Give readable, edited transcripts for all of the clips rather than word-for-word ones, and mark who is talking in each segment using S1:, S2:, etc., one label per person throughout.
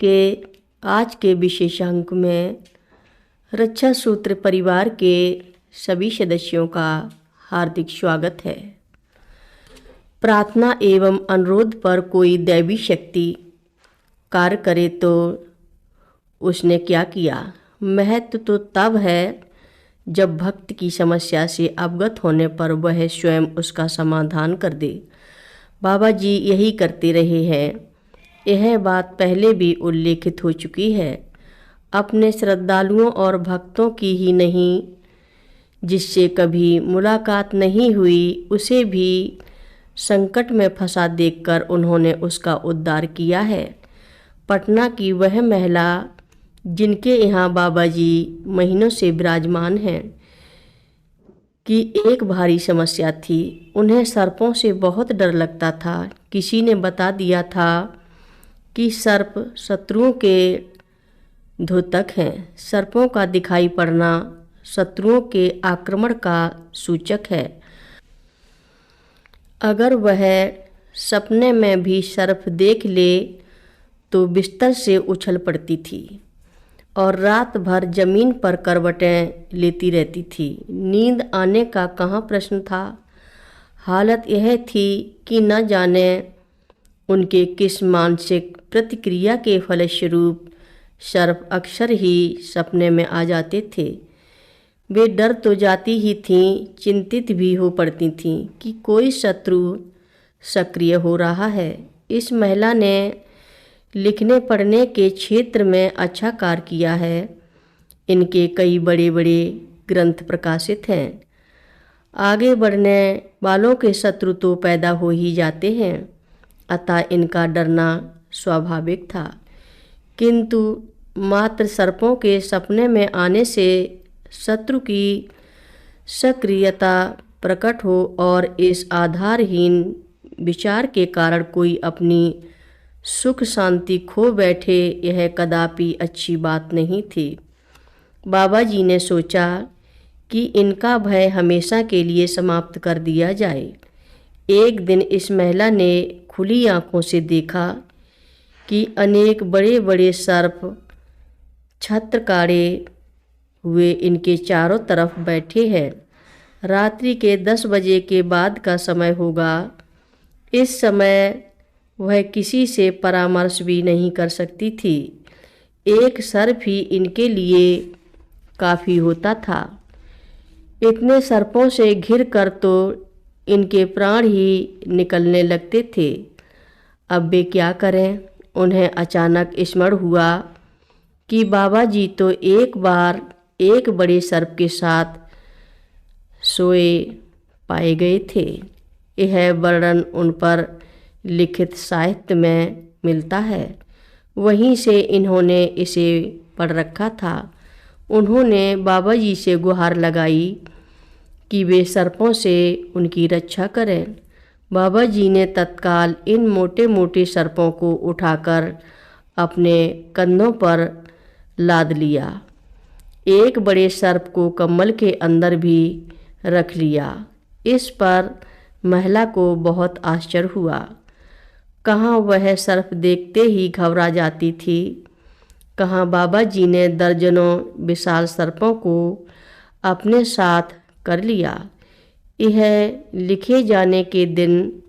S1: के आज के विशेषांक में रक्षा सूत्र परिवार के सभी सदस्यों का हार्दिक स्वागत है। प्रार्थना एवं अनुरोध पर कोई दैवी शक्ति कार्य करे तो उसने क्या किया। महत्व तो तब है जब भक्त की समस्या से अवगत होने पर वह स्वयं उसका समाधान कर दे। बाबा जी यही करते रहे हैं। यह बात पहले भी उल्लेखित हो चुकी है। अपने श्रद्धालुओं और भक्तों की ही नहीं, जिससे कभी मुलाकात नहीं हुई उसे भी संकट में फंसा देखकर उन्होंने उसका उद्धार किया है। पटना की वह महिला जिनके यहाँ बाबा जी महीनों से विराजमान हैं की एक भारी समस्या थी। उन्हें सर्पों से बहुत डर लगता था। किसी ने बता दिया था कि सर्प शत्रुओं के द्योतक हैं। सर्पों का दिखाई पड़ना शत्रुओं के आक्रमण का सूचक है। अगर वह सपने में भी सर्प देख ले तो बिस्तर से उछल पड़ती थी और रात भर जमीन पर करवटें लेती रहती थी। नींद आने का कहाँ प्रश्न था। हालत यह थी कि न जाने उनके किस मानसिक प्रतिक्रिया के फलस्वरूप सर्प अक्सर ही सपने में आ जाते थे। वे डर तो जाती ही थीं, चिंतित भी हो पड़ती थीं कि कोई शत्रु सक्रिय हो रहा है। इस महिला ने लिखने पढ़ने के क्षेत्र में अच्छा कार्य किया है। इनके कई बड़े बड़े ग्रंथ प्रकाशित हैं। आगे बढ़ने वालों के शत्रु तो पैदा हो ही जाते हैं, अतः इनका डरना स्वाभाविक था। किंतु मात्र सर्पों के सपने में आने से शत्रु की सक्रियता प्रकट हो और इस आधारहीन विचार के कारण कोई अपनी सुख शांति खो बैठे, यह कदापि अच्छी बात नहीं थी। बाबा जी ने सोचा कि इनका भय हमेशा के लिए समाप्त कर दिया जाए। एक दिन इस महिला ने खुली आंखों से देखा कि अनेक बड़े बड़े सर्प छत्र काढ़े हुए इनके चारों तरफ बैठे हैं। रात्रि के 10 बजे के बाद का समय होगा। इस समय वह किसी से परामर्श भी नहीं कर सकती थी। एक सर्प ही इनके लिए काफ़ी होता था। इतने सर्पों से घिर कर तो इनके प्राण ही निकलने लगते थे। अब वे क्या करें। उन्हें अचानक स्मरण हुआ कि बाबा जी तो एक बार एक बड़े सर्प के साथ सोए पाए गए थे। यह वर्णन उन पर लिखित साहित्य में मिलता है। वहीं से इन्होंने इसे पढ़ रखा था। उन्होंने बाबा जी से गुहार लगाई कि वे सर्पों से उनकी रक्षा करें। बाबा जी ने तत्काल इन मोटे मोटे सर्पों को उठाकर अपने कंधों पर लाद लिया। एक बड़े सर्प को कम्बल के अंदर भी रख लिया। इस पर महिला को बहुत आश्चर्य हुआ। कहाँ वह सर्प देखते ही घबरा जाती थी, कहाँ बाबा जी ने दर्जनों विशाल सर्पों को अपने साथ कर लिया। यह लिखे जाने के दिन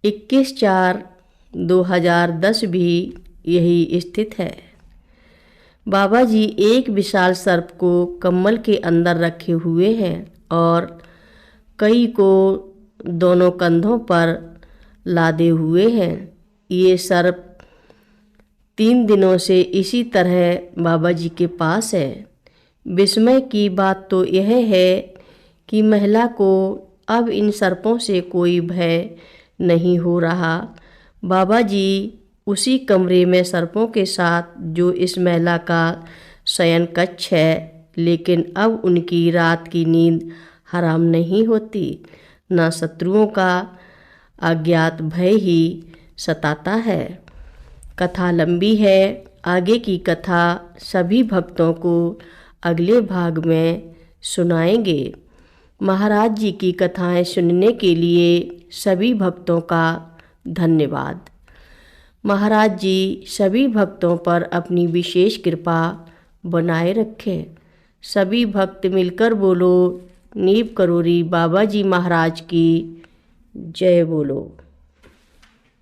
S1: 21/4/2010 भी यही स्थित है। बाबा जी एक विशाल सर्प को कम्बल के अंदर रखे हुए हैं और कई को दोनों कंधों पर लादे हुए हैं। ये सर्प 3 दिनों से इसी तरह बाबा जी के पास है। विस्मय की बात तो यह है कि महिला को अब इन सर्पों से कोई भय नहीं हो रहा। बाबा जी उसी कमरे में सर्पों के साथ जो इस महिला का शयन कक्ष है, लेकिन अब उनकी रात की नींद हराम नहीं होती। न शत्रुओं का अज्ञात भय ही सताता है। कथा लंबी है। आगे की कथा सभी भक्तों को अगले भाग में सुनाएंगे। महाराज जी की कथाएं सुनने के लिए सभी भक्तों का धन्यवाद। महाराज जी सभी भक्तों पर अपनी विशेष कृपा बनाए रखें। सभी भक्त मिलकर बोलो नीव करोरी बाबा जी महाराज की जय बोलो।